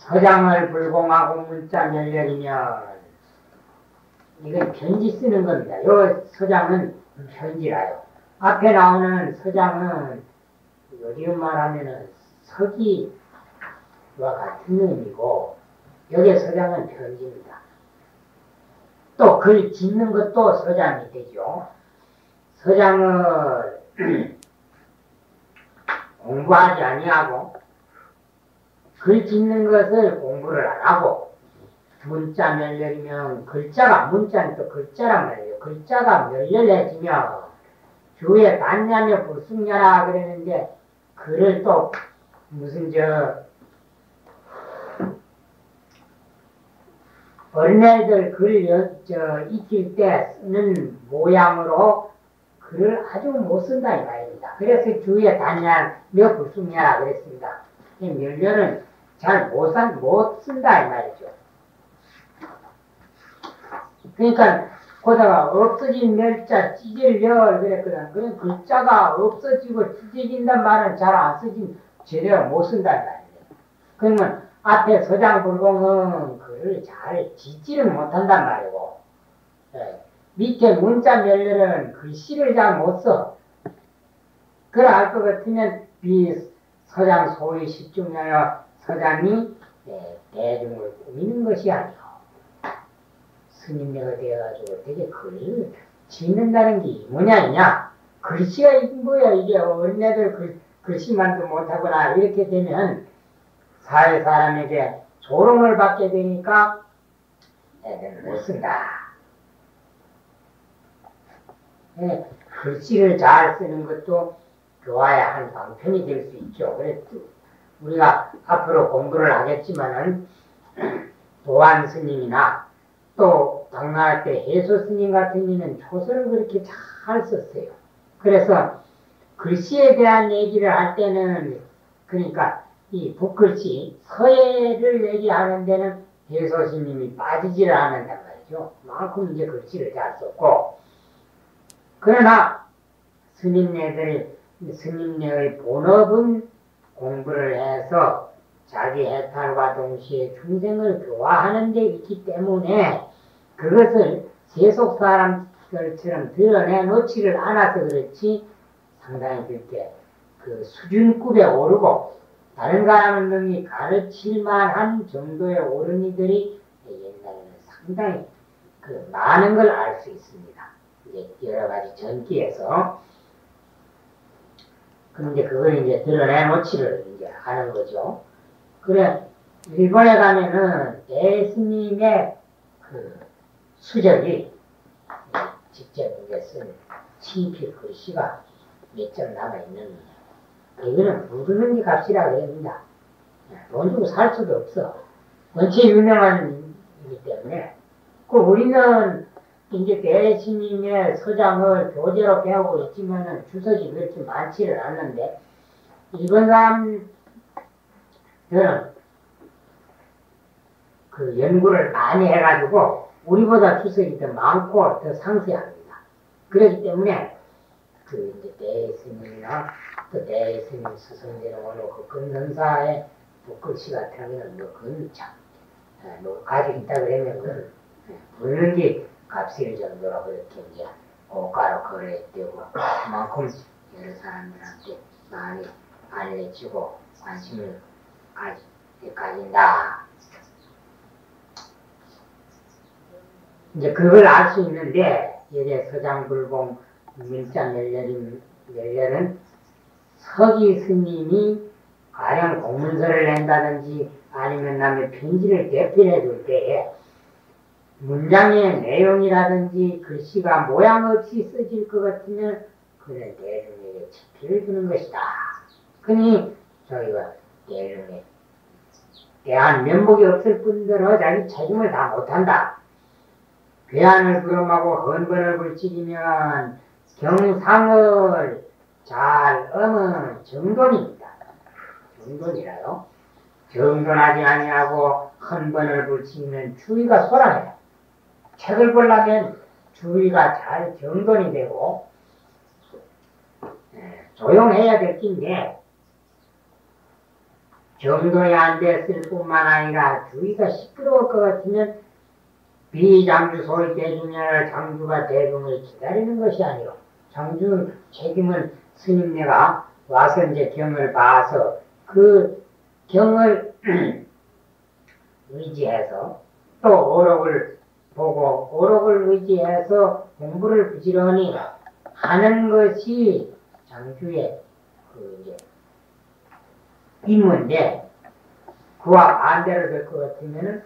서장을 불공하고 문자 멸렬이면 이건 편지 쓰는 겁니다. 요 서장은 편지라요. 앞에 나오는 서장은 요즘 말하면은 서기와 같은 의미고 여기 서장은 편지입니다. 또 글 짓는 것도 서장이 되죠. 서장을 공부하지 아니하고 글 짓는 것을 공부를 안 하고 문자 멸렬이면 글자가 문자는 또 글자란 말이에요. 글자가 멸렬해지면 주에 단냐며 불숙냐라 그랬는데 글을 또 무슨 어린애들 글 익힐 때 쓰는 모양으로 글을 아주 못 쓴다 이 말입니다. 그래서 주에 단냐며 불숙냐라 그랬습니다. 이 멸렬은 잘 못 쓴다 이 말이죠. 그러니까 거다가 없어진 멸자 찢을 멸 그랬거든. 그런 글자가 없어지고 찢어진단 말은 잘 안 쓰진 제대로 못 쓴단 말이에요. 그러면 앞에 서장불공은 글을 잘 짓지를 못한단 말이고, 밑에 문자 멸렬은 글씨를 잘 못 써. 그걸 알 것 같으면 서장 소위 십중여여 서장이 대중을 꾸미는 것이 아니고 스님네가 되어가지고 되게 글을 짓는다는 게 뭐냐 글씨가 이긴 거야. 이게 어린애들 글씨만도 못하거나 이렇게 되면 사회 사람에게 조롱을 받게 되니까 애들은 못 쓴다. 글씨를 잘 쓰는 것도 교화의 한 방편이 될 수 있죠. 그래서 우리가 앞으로 공부를 하겠지만은 도안 스님이나 또 당나라 때 해소 스님 같은 이는 초서를 그렇게 잘 썼어요. 그래서 글씨에 대한 얘기를 할 때는 그러니까 이 붓글씨 서예를 얘기하는 데는 해소 스님이 빠지지를 않는단 말이죠. 그만큼 이제 글씨를 잘 썼고, 그러나 스님네의 본업은 공부를 해서 자기 해탈과 동시에 중생을 교화하는 데 있기 때문에 그것을 세속 사람들처럼 드러내놓지를 않아서 그렇지 상당히 그렇게 그 수준급에 오르고 다른 사람들이 가르칠 만한 정도의 어른이들이 옛날에는 상당히 그 많은 걸 알 수 있습니다. 이제 여러 가지 전기에서. 그런데 그걸 이제 드러내놓지를 이제 하는 거죠. 그래, 일본에 가면은 대스님의 그 수적이 직접 이제 쓴 친필 글씨가 몇 점 남아있는 거예요. 이거는 부르는 게 값이라 그럽니다. 돈 주고 살 수도 없어. 원체 유명한 이기 때문에. 우리는 이제 대스님의 서장을 교재로 배우고 있지만은 주석이 그렇게 많지를 않는데, 일본 사람들은 그 연구를 많이 해가지고 우리보다 주석이 더 많고 더 상세합니다. 그렇기 때문에 그 이제 대스님이나 또 대스님 스승들은 오늘 그 금선사의 붓글씨 같은 경우는 그건 참 가지고 있다 그러면 그건 부르는 게 값일 정도로 그렇게 이제 고가로 거래되고 그만큼 여러 사람들한테 많이 알려지고 관심을 가진다. 이제 그걸 알 수 있는데, 여기에 서장불공 문자 멸렬은 서기 스님이 가령 공문서를 낸다든지 아니면 남의 편지를 대필해 줄 때에 문장의 내용이라든지 글씨가 모양 없이 써질 것 같으면 그는 대중에게 지필을 주는 것이다. 그니 저희가 대중에 대한 면목이 없을 뿐더러 자기 책임을 다 못한다. 괴한을 부름하고 헌번을 불치기면 경상을 잘 엄은 정돈입니다. 정돈이라요. 정돈하지 아니하고 헌번을 불치면 주의가 소란해요. 책을 보려면 주의가 잘 정돈이 되고 조용해야 될 긴데 정도에 안 됐을 뿐만 아니라 주위가 시끄러울 것 같으면 비장주 소위 대중이나 장주가 대중을 기다리는 것이 아니오. 장주 책임은 스님네가 와서 이제 경을 봐서 그 경을 의지해서 또 오록을 보고 오록을 의지해서 공부를 부지런히 하는 것이 장주의 그 이제 임무인데 그와 반대로 될 것 같으면은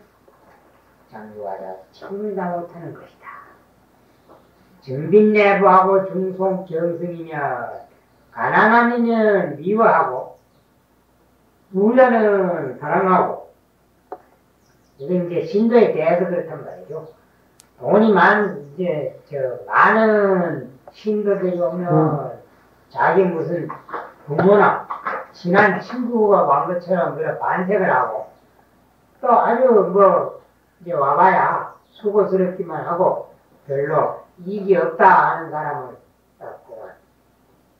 장주가 책임을 다 못하는 것이다. 증빈내부하고 중송 경승이며 가난함이면 미워하고 우려는 사랑하고 이건 이제 신도에 대해서 그렇단 말이죠. 돈이 많은 신도들이 오면 자기 무슨 부모나 친한 친구가 온 것처럼 그런 반색을 하고 또 아주 이제 와봐야 수고스럽기만 하고 별로 이익이 없다 하는 사람을 딱 보면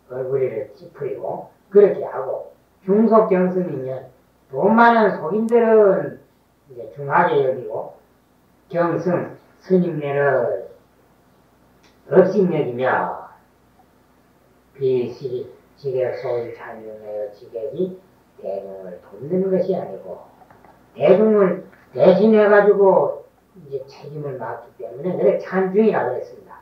얼굴을 찌푸리고 그렇게 하고 중속경승이면 돈 많은 속인들은 이제 중하게 여기고 경승 스님네를 업신여기며 비시 지객 소위 찬중하여 지객이 대중을 돕는 것이 아니고 대중을 대신해가지고 이제 책임을 맡기 때문에 그래 찬중이라고 그랬습니다.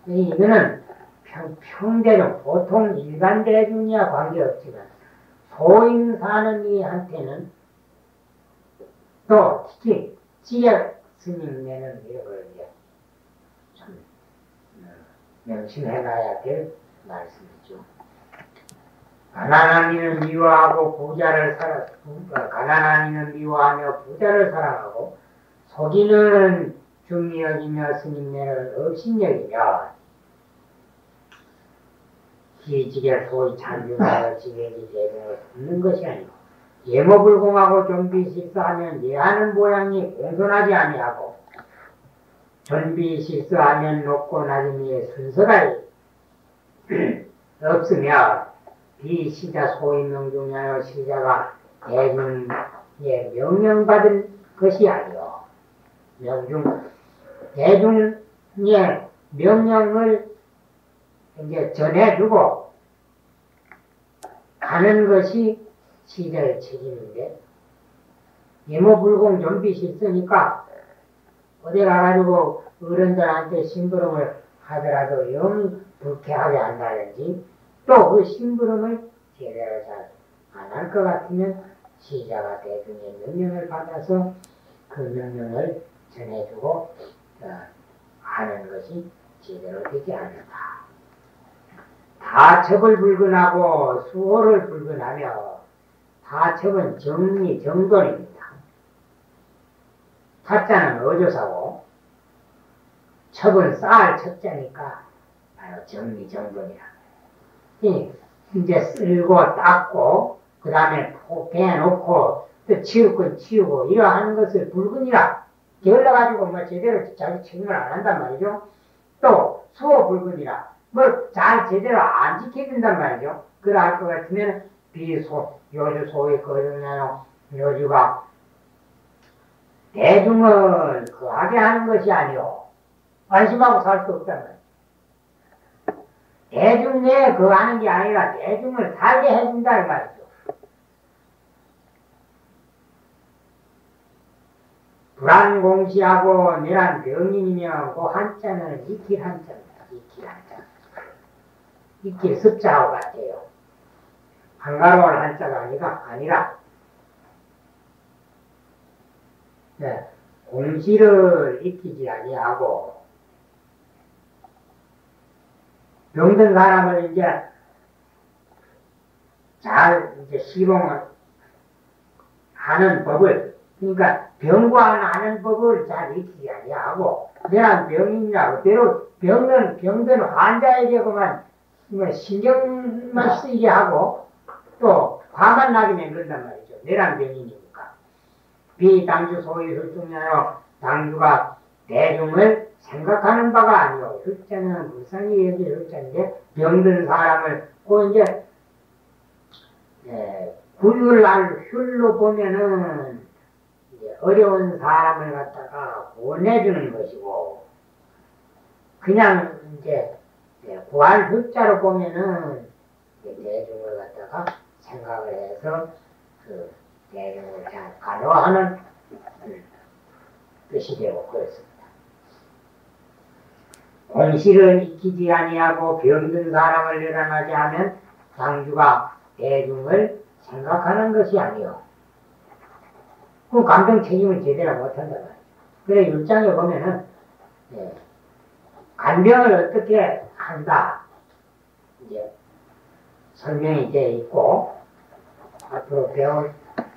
이거는 평대중 보통 일반 대중이야 관계없지만 소인 사는 이한테는 또 특히 지역 스님네는 이걸 이제 참 명심해놔야 될 말씀이죠. 가난한 이는 미워하고 가난한 이는 미워하며 부자를 사랑하고 속이는 중히 여기며 스님네를 업신여기며 기지개 소위 찬중하여 지객이 대중을 돕는 것이 아니고 예모불공하고 좀비실수하면 예하는 모양이 공손하지 아니하고 전비실수하면 높고 낮음이 순서가 없으며 비시자 소위 명중하여 시자가 대중의 명령받은 것이 아니요 대중의 명령을 이제 전해주고 가는 것이 시자의 책임인데 예모불공 좀비실수니까 어디 가가지고 어른들한테 심부름을 하더라도 영 불쾌하게 한다든지 또 그 심부름을 제대로 잘 안 할 것 같으면 시자가 대중의 명령을 받아서 그 명령을 전해주고 하는 것이 제대로 되지 않는다. 다첩을 불근하고 수호를 불근하며 다첩은 정리, 정돈입니다. 타자는 어조사고 첩은 쌓을 첩자니까 바로 정리, 정돈이라. 이제 쓸고 닦고 그 다음에 베놓고 또 치울 건 치우고 이러하는 것을 불근이라 게을러가지고 제대로 자기 책임을 안 한단 말이죠. 또 수호 불근이라 잘 제대로 안 지켜준단 말이죠. 그러할 것 같으면 요주 소위 거중나요 요주가 대중을 거하게 하는 것이 아니오. 안심하고 살 수 없단 말이죠. 대중 내에 거하는 게 아니라 대중을 살게 해준다 이 말이죠. 불안공시하고 내란 병인이며 그 한자는 익힐 한자입니다. 익힐 한자. 익힐 습자하고 같아요. 한가로운 한자가 아니라 네, 공시를 익히지 아니하고 병든 사람을 이제 잘 시봉을 하는 법을 그러니까 병과하는 법을 잘 익히지 아니하고 내란 병인이라고 대로 병든 환자에게 그만 신경만 쓰이게 하고 또 화만 나게 만든단 말이죠. 내란 병이니까. 비당주 소위 sul중하여 당주가 대중을 생각하는 바가 아니오. 흑자는 불쌍히 여길 흑자인데 병든 사람을 그 이제 굴날 휼로 보면은 이제 어려운 사람을 갖다가 보내주는 것이고 그냥 이제 구할 흑자로 보면은 대중을 갖다가 생각을 해서 그 대중을 잘 간호하는 뜻이 되고 그렇습니다. 공실을 익히지 아니하고 병든 사람을 일어나게 하면 장주가 대중을 생각하는 것이 아니요. 그 감정 책임을 제대로 못한다 말이에요. 그래 1장에 보면은 간병을 어떻게 한다 이제 설명이 되어 있고 앞으로 배울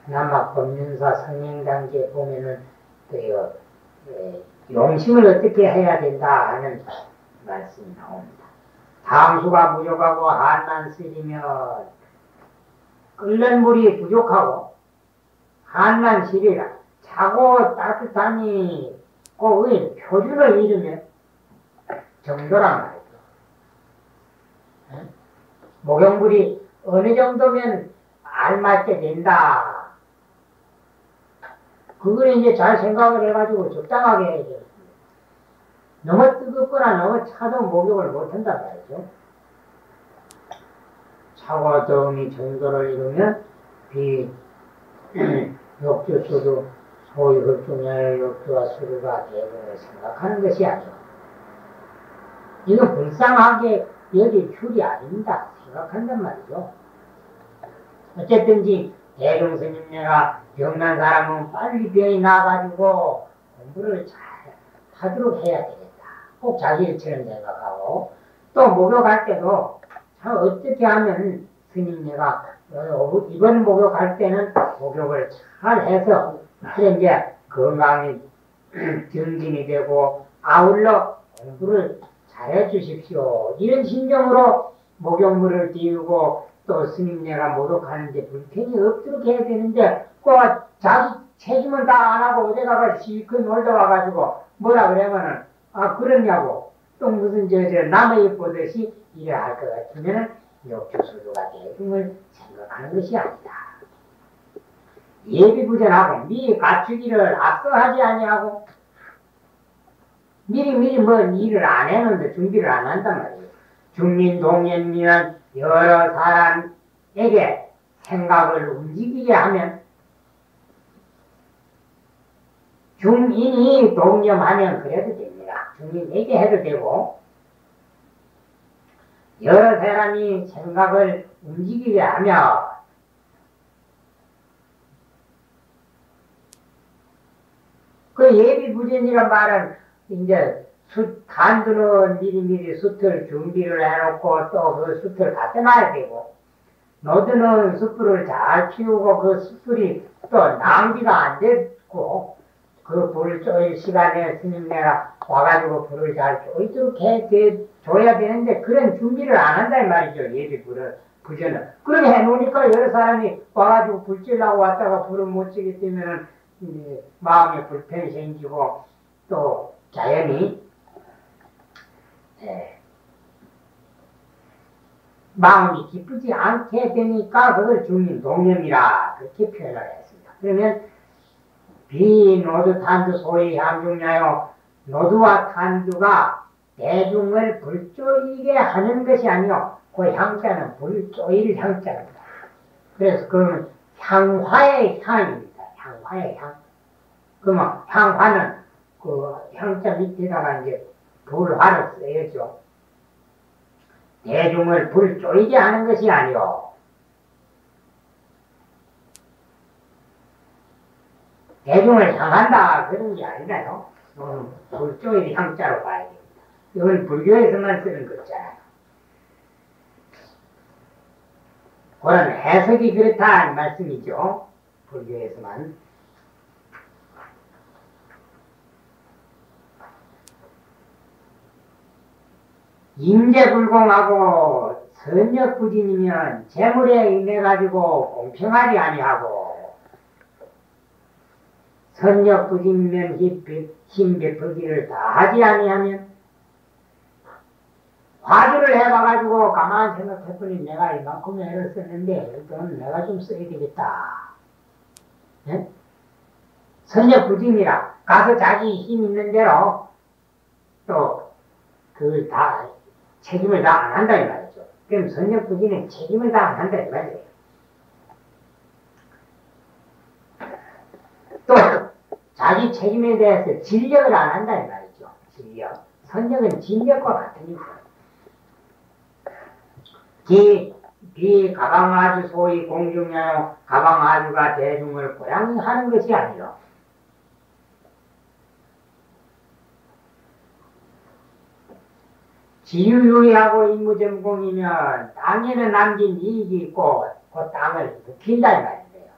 남학법륜사 성행단계에 보면은 그 용심을 어떻게 해야 된다 하는 말씀이 나옵니다. 담수가 부족하고 한난 쓰리면 끓는 물이 부족하고 한난 시리라 차고 따뜻하니 그 표준을 잃으면 정도란 말이죠. 목욕물이 어느 정도면 알맞게 된다. 그걸 이제 잘 생각을 해가지고 적당하게 해야 돼요. 너무 뜨겁거나 너무 차도 목욕을 못한단 말이죠. 차고 더움이 정도를 이루면 욕주수도 소유 흑중열 욕주와 수루가 대중을 생각하는 것이 아니오. 이건 불쌍하게 여길 줄이 아닙니다. 생각한단 말이죠. 어쨌든지 대중 스님네가 병난 사람은 빨리 병이 나가지고 공부를 잘 하도록 해야 되겠다. 꼭 자기 일처럼 생각하고 또 목욕할 때도 참 어떻게 하면 스님네가 이번 목욕할 때는 목욕을 잘 해서 그래 이제 건강이 증진이 되고 아울러 공부를 잘해 주십시오. 이런 심정으로 목욕물을 띄우고 또 스님네가 목욕하는데 불편이 없도록 해야 되는데 꼭 자기 책임은 다 안 하고 어디다가 실컷 놀다 와가지고 뭐라 그러면은 아 그러냐고 또 무슨 남의 보듯이 이래야 할 것 같으면은 욕주수도가 대중을 생각하는 것이 아니다. 예비부전하고 미리 갖추기를 앞서하지 아니하고 미리 뭐 일을 안 해놓는데 준비를 안 한단 말이에요. 중민동연민은 여러 사람에게 생각을 움직이게 하면 중인이 동념하면 그래도 됩니다. 중인에게 해도 되고 여러 사람이 생각을 움직이게 하면 그 예비부전이란 말은 이제 간두는 미리미리 숯을 준비를 해놓고 또 그 숯을 갖다 놔야 되고 노드는 숯불을 잘 키우고 그 숯불이 또 낭비가 안 되고 그 불 쪼일 시간에 스님네가 와가지고 불을 잘 쪼이도록 줘야 되는데 그런 준비를 안 한다 이 말이죠. 예비불을 부전은 그렇게 해놓으니까 여러 사람이 와가지고 불 쬐려고 왔다가 불을 못 쬐기 때문에 마음에 불편이 생기고 또 자연히 마음이 기쁘지 않게 되니까 그걸 중민동념이라 그렇게 표현을 했습니다. 그러면 비노두 탄두 소위 향중냐요 노두와 탄두가 대중을 불조이게 하는 것이 아니요 그 향자는 불조일 향자입니다. 그래서 그건 향화의 향입니다. 향화의 향. 그러면 향화는 그 향자 밑에다가 이제 불화를 써야죠. 대중을 불 쪼이게 하는 것이 아니오. 대중을 향한다 그런 게 아니라요. 불 쪼이는 향자로 봐야 됩니다. 이건 불교에서만 쓰는 거잖아요. 그런 해석이 그렇다 말씀이죠. 불교에서만. 임재불공하고 선역부진이면 재물에 인해가지고 공평하지 아니하고 선력 부진면 힘 베풀기를 다하지 아니하면 화두를 해봐가지고 가만히 생각해보니 내가 이만큼 애를 썼는데 이건 내가 좀 써야 되겠다. 네? 선력 부진이라 가서 자기 힘 있는 대로 또 그 다 책임을 다 안 한다 이 말이죠. 그럼 선력 부진은 책임을 다 안 한다 이 말이에요. 또 자기 책임에 대해서 진력을 안 한다 이 말이죠. 진력. 선력은 진력과 같은 거예요. 가방아주 소위 공중야요 가방아주가 대중을 고양이 하는 것이 아니요. 지유유의하고 임무전공이면 땅에는 남긴 이익이 있고 그 땅을 묵힌다 이 말인데요.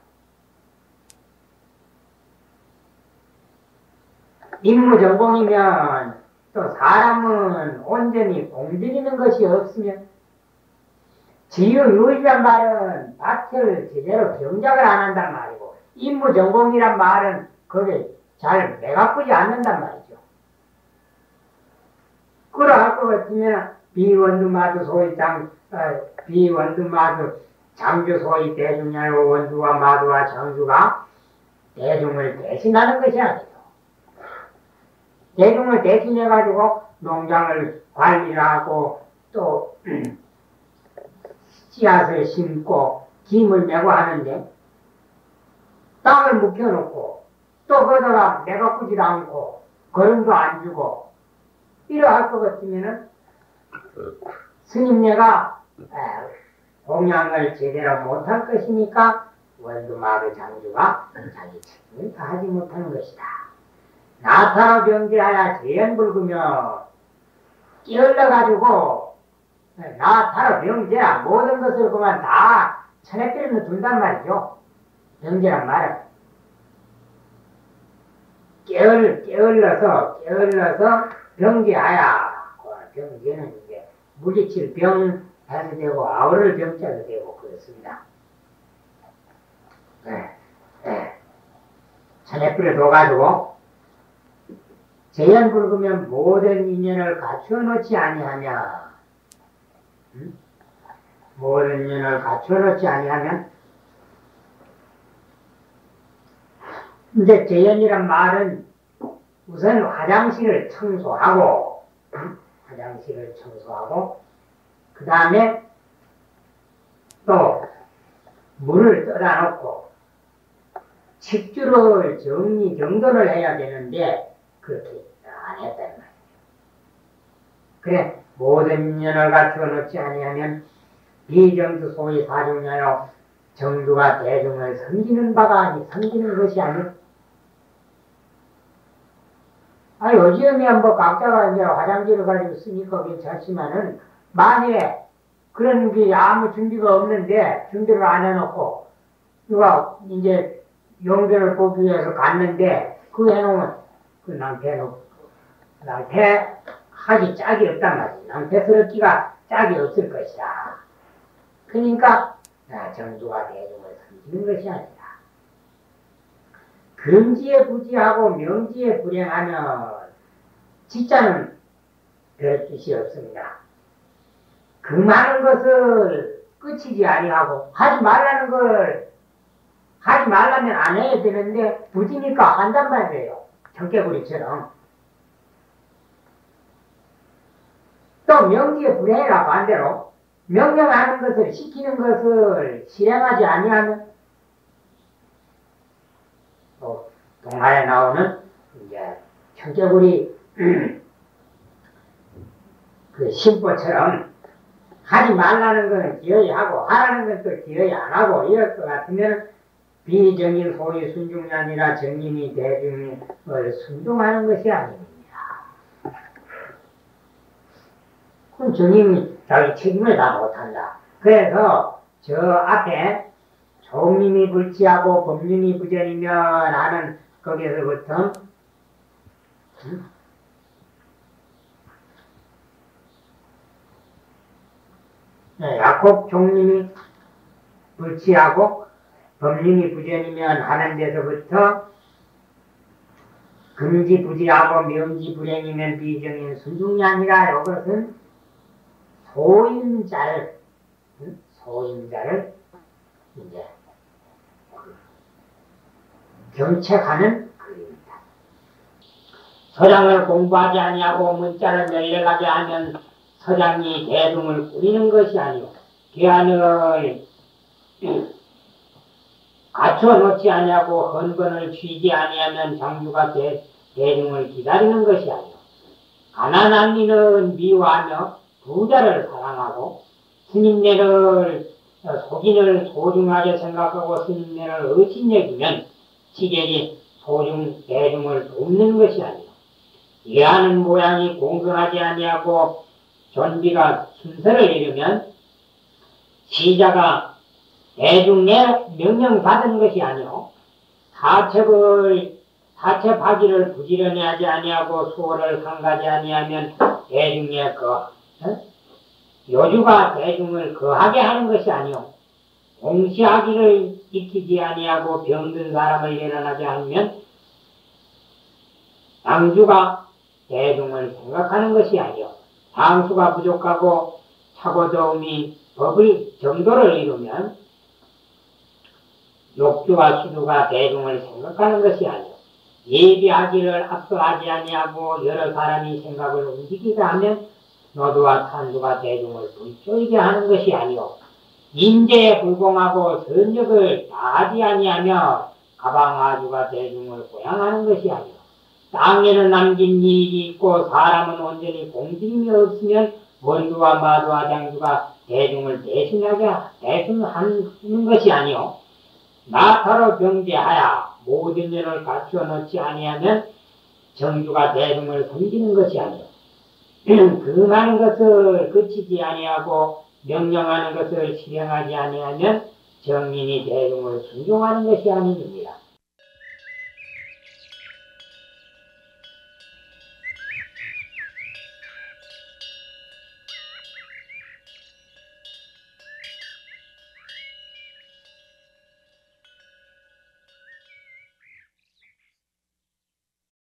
임무전공이면 또 사람은 온전히 공들이는 것이 없으면 지유유의란 말은 밭을 제대로 경작을 안 한단 말이고 임무전공이란 말은 그게 잘 매가쁘지 않는단 말이죠. 그러할 것 같으면 비원두마두 소위 비원두마두 장주 소위 대중야요 원두와 마두와 장주가 대중을 대신하는 것이 아니죠. 대중을 대신해가지고 농장을 관리하고 또 씨앗을 심고 김을 메고 하는데 땅을 묵혀놓고 또 거기다가 매가꾸질 않고 거름도 안 주고 이러할 것 같으면은 스님네가 공양을 제대로 못할 것이니까 원두마루 장주가 자기 책임을 다하지 못하는 것이다. 나타로 병제하여 재연불구며 끼얼러가지고 나타로 병제야 모든 것을 그만 다 천에끓이면 둔단 말이죠. 병제란 말은 깨얼러서 병제하야. 병제는 이제 물리칠 병 해도 되고 아우를 병자도 되고 그렇습니다. 천에끓여 둬가지고 재연불구면 모든 인연을 갖추어 놓지 아니하면 모든 인연을 갖추어 놓지 아니하면 이제 재연이란 말은 우선 화장실을 청소하고 그 다음에 또 물을 떠다 놓고 식주를 정돈을 해야 되는데 그렇게 안 했단 말이에요. 그래 모든 인연을 갖추어 놓지 아니하면 비정수 소위 사중야요 정두가 대중을 섬기는 것이 아니요. 요즘에 뭐 각자가 이제 화장지를 가지고 쓰니까 괜찮지만은 만약에 그런 게 아무 준비가 없는데 준비를 안 해놓고 누가 이제 용변을 보기 위해서 갔는데 그 해놓으면 그 낭패 하기 짝이 없단 말이지. 낭패스럽기가 짝이 없을 것이다. 그러니까 정두가 대중을 섬기는 것이 아니라 금지에 부지하고 명지에 불행하면 진짜는 별 뜻이 없습니다. 그 많은 것을 끝이지 아니하고 하지 말라면 안 해야 되는데 부지니까 한단 말이에요. 청개구리처럼. 또 명지에 불행이라 반대로 명령하는 것을 시키는 것을 실행하지 아니하면 동화에 나오는 이제 청개구리 그 심보처럼 하지 말라는 건 기어이 하고 하라는 건 또 기어이 안 하고 이럴 것 같으면 비정인 소위 순중량이나 정인이 대중을 순종하는 것이 아닙니다. 그럼 정인이 자기 책임을 다 못한다. 그래서 저 앞에 종림이 불치하고 법륜이 부전이면 하는 거기에서부터 약속 종림이 불치하고 법륜이 부전이면 하는 데서부터 금지부지하고 명지불행이면 비정인 순중이 아니라 이것은 소임자를 이제 경책하는 글입니다. 서장을 공부하지 아니하고 문자를 멸렬하게 하면 서장이 대중을 꾸리는 것이 아니오 계안을 갖춰놓지 아니하고 헌건을 쥐지 아니하면 장주가 대중을 기다리는 것이 아니오. 가난한 이는 미워하며 부자를 사랑하고 스님네를 소진을 소중하게 생각하고 스님네를 의신여기면 지객이 대중을 돕는 것이 아니오. 이해하는 모양이 공정하지 아니하고 존비가 순서를 잃으면 시자가 대중의 명령받은 것이 아니오. 사첩하기를 부지런히 하지 아니하고 수호를 상가지 아니하면 대중의 요주가 대중을 거하게 하는 것이 아니오. 공시하기를 익히지 아니하고 병든 사람을 일어나게 하면 양주가 대중을 생각하는 것이 아니오. 장수가 부족하고 차고저음이 법의 정도를 이루면 욕주와 수주가 대중을 생각하는 것이 아니오. 예비하기를 앞서하지 아니하고 여러 사람이 생각을 움직이게 하면 노두와 탄두가 대중을 불조이게 하는 것이 아니오. 인재에 불공하고 선력을 다하지 아니하며 가방아주가 대중을 고양하는 것이 아니오. 땅에는 남긴 일이 있고 사람은 온전히 공직이 없으면 원두와 마두와 장주가 대중을 대신하는 것이 아니오. 나타로 경제하여 모든 일을 갖추어 놓지 아니하면 정주가 대중을 섬기는 것이 아니오. 금하는 것을 그치지 아니하고 명령하는 것을 실행하지 아니하면 정인이 대중을 순종하는 것이 아닙니다.